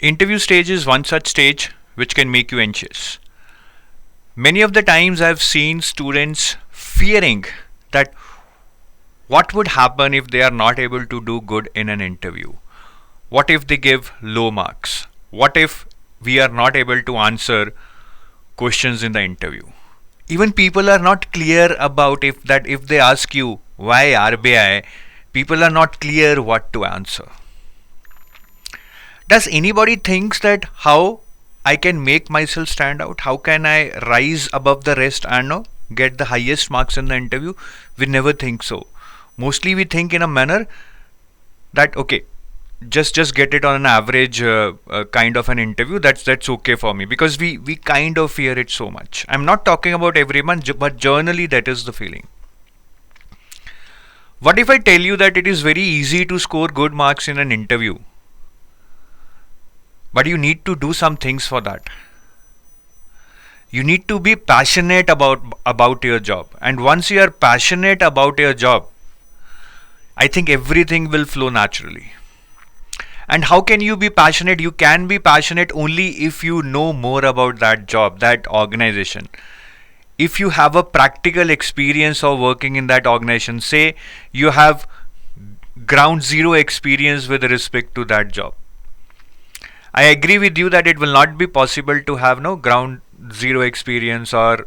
Interview stage is one such stage which can make you anxious. Many of the times I've seen students fearing that what would happen if they are not able to do good in an interview? What if they give low marks? What if we are not able to answer questions in the interview? Even people are not clear about if they ask you why RBI, people are not clear what to answer. Does anybody thinks that how I can make myself stand out? How can I rise above the rest and get the highest marks in the interview? We never think so. Mostly we think in a manner that okay, just get it on an average kind of an interview. That's okay for me, because we kind of fear it so much. I'm not talking about everyone, but generally that is the feeling. What if I tell you that it is very easy to score good marks in an interview? But you need to do some things for that. You need to be passionate about your job. And once you are passionate about your job, I think everything will flow naturally. And how can you be passionate? You can be passionate only if you know more about that job, that organization. If you have a practical experience of working in that organization, say you have ground zero experience with respect to that job. I agree with you that it will not be possible to have no ground zero experience or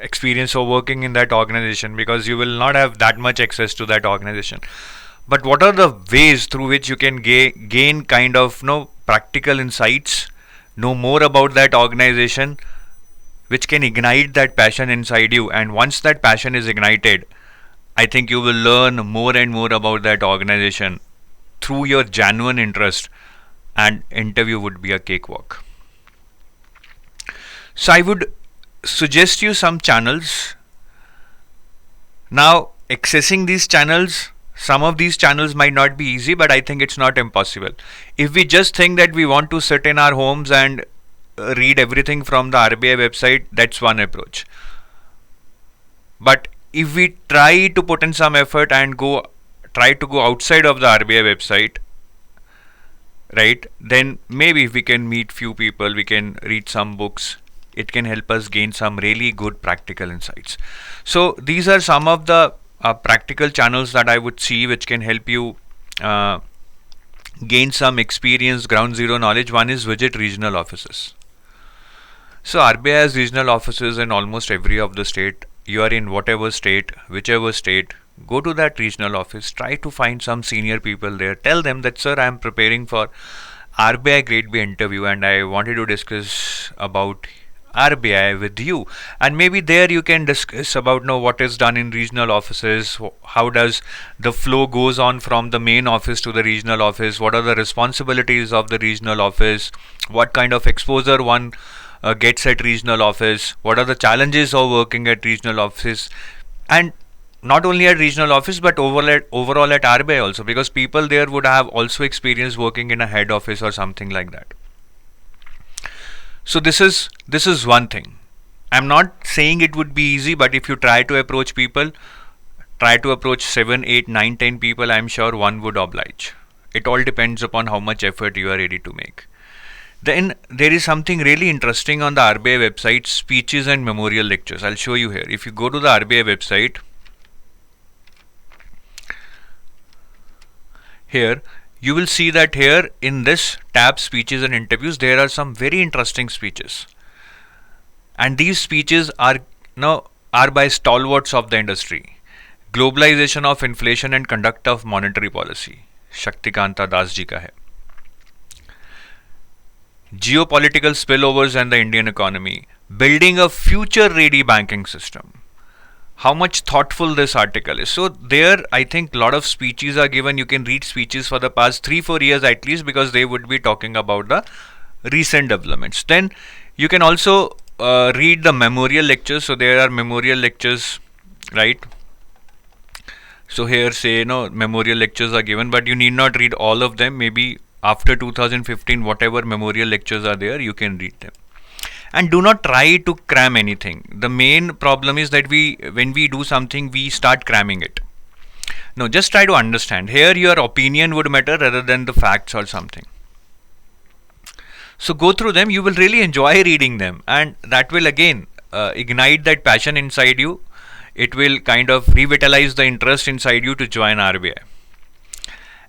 experience of working in that organization, because you will not have that much access to that organization. But what are the ways through which you can gain kind of practical insights, know more about that organization, which can ignite that passion inside you? And once that passion is ignited, I think you will learn more and more about that organization through your genuine interest, and interview would be a cakewalk. So I would suggest you some channels. Now, accessing these channels, some of these channels might not be easy, but I think it's not impossible. If we just think that we want to sit in our homes and read everything from the RBI website, that's one approach. But if we try to put in some effort and try to go outside of the RBI website, right, then maybe if we can meet few people, we can read some books, it can help us gain some really good practical insights. So these are some of the practical channels that I would see which can help you gain some experience, ground zero knowledge. One is visit regional offices. So RBI has regional offices in almost every of the state. You are in whatever state, whichever state, go to that regional office, try to find some senior people there. Tell them that, sir, I am preparing for RBI Grade B interview and I wanted to discuss about RBI with you. And maybe there you can discuss about what is done in regional offices, how does the flow goes on from the main office to the regional office, what are the responsibilities of the regional office, what kind of exposure one gets at regional office, what are the challenges of working at regional office, and not only at regional office but overall at RBI also, because people there would have also experience working in a head office or something like that. So this is one thing. I'm not saying it would be easy, but if you try to approach people, try to approach 7, 8, 9, 10 people, I'm sure one would oblige. It all depends upon how much effort you are ready to make. Then there is something really interesting on the RBI website, speeches and memorial lectures. I'll show you here. If you go to the RBI website, here you will see that here in this tab, speeches and interviews, there are some very interesting speeches. And these speeches are by stalwarts of the industry. Globalization of inflation and conduct of monetary policy, Shaktikanta Das ji ka hai. Geopolitical spillovers and the Indian economy, building a future ready banking system. How much thoughtful this article is. So there I think a lot of speeches are given. You can read speeches for the past 3-4 years at least, because they would be talking about the recent developments. Then you can also read the memorial lectures. So there are memorial lectures, right? So here say memorial lectures are given, but you need not read all of them. Maybe after 2015, whatever memorial lectures are there, you can read them. And do not try to cram anything. The main problem is that when we do something, we start cramming it. No, just try to understand. Here your opinion would matter rather than the facts or something. So go through them. You will really enjoy reading them, and that will again ignite that passion inside you. It will kind of revitalize the interest inside you to join RBI.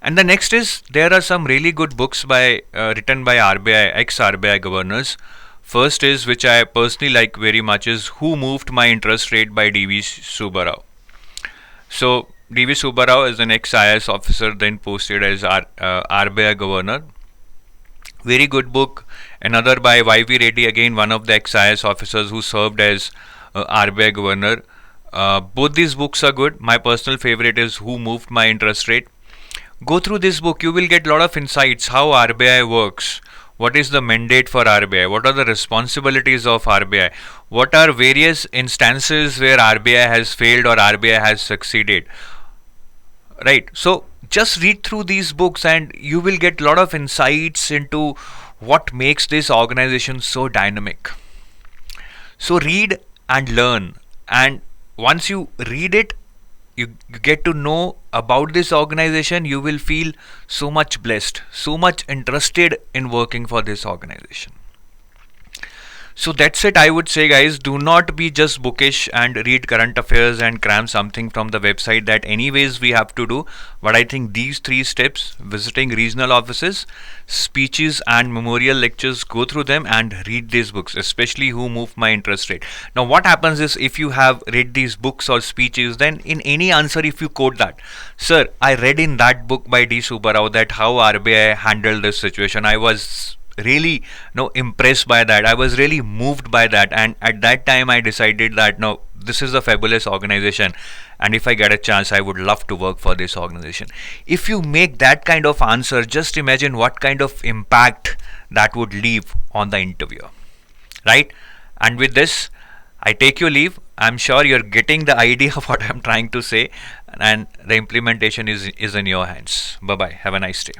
And the next is, there are some really good books by written by RBI ex-RBI governors. First is, which I personally like very much, is Who Moved My Interest Rate by D.V. Subbarao. So D.V. Subbarao is an ex-IAS officer, then posted as RBI governor. Very good book. Another by Y.V. Reddy, again one of the ex-IAS officers who served as RBI governor. Both these books are good. My personal favorite is Who Moved My Interest Rate. Go through this book. You will get a lot of insights how RBI works. What is the mandate for RBI? What are the responsibilities of RBI? What are various instances where RBI has failed or RBI has succeeded? Right. So just read through these books and you will get a lot of insights into what makes this organization so dynamic. So read and learn, and once you read it, you get to know about this organization, you will feel so much blessed, so much interested in working for this organization. So that's it, I would say, guys. Do not be just bookish and read current affairs and cram something from the website that anyways we have to do. But I think these 3 steps, visiting regional offices, speeches and memorial lectures, go through them and read these books, especially Who Moved My Interest Rate. Now what happens is, if you have read these books or speeches, then in any answer if you quote that, sir, I read in that book by D. Subbarao that how RBI handled this situation, I was really impressed by that, I was really moved by that, and at that time I decided that no, this is a fabulous organization, and if I get a chance I would love to work for this organization. If you make that kind of answer, just imagine what kind of impact that would leave on the interviewer, right? And with this I take your leave. I'm sure you're getting the idea of what I'm trying to say, and the implementation is in your hands. Bye bye, have a nice day.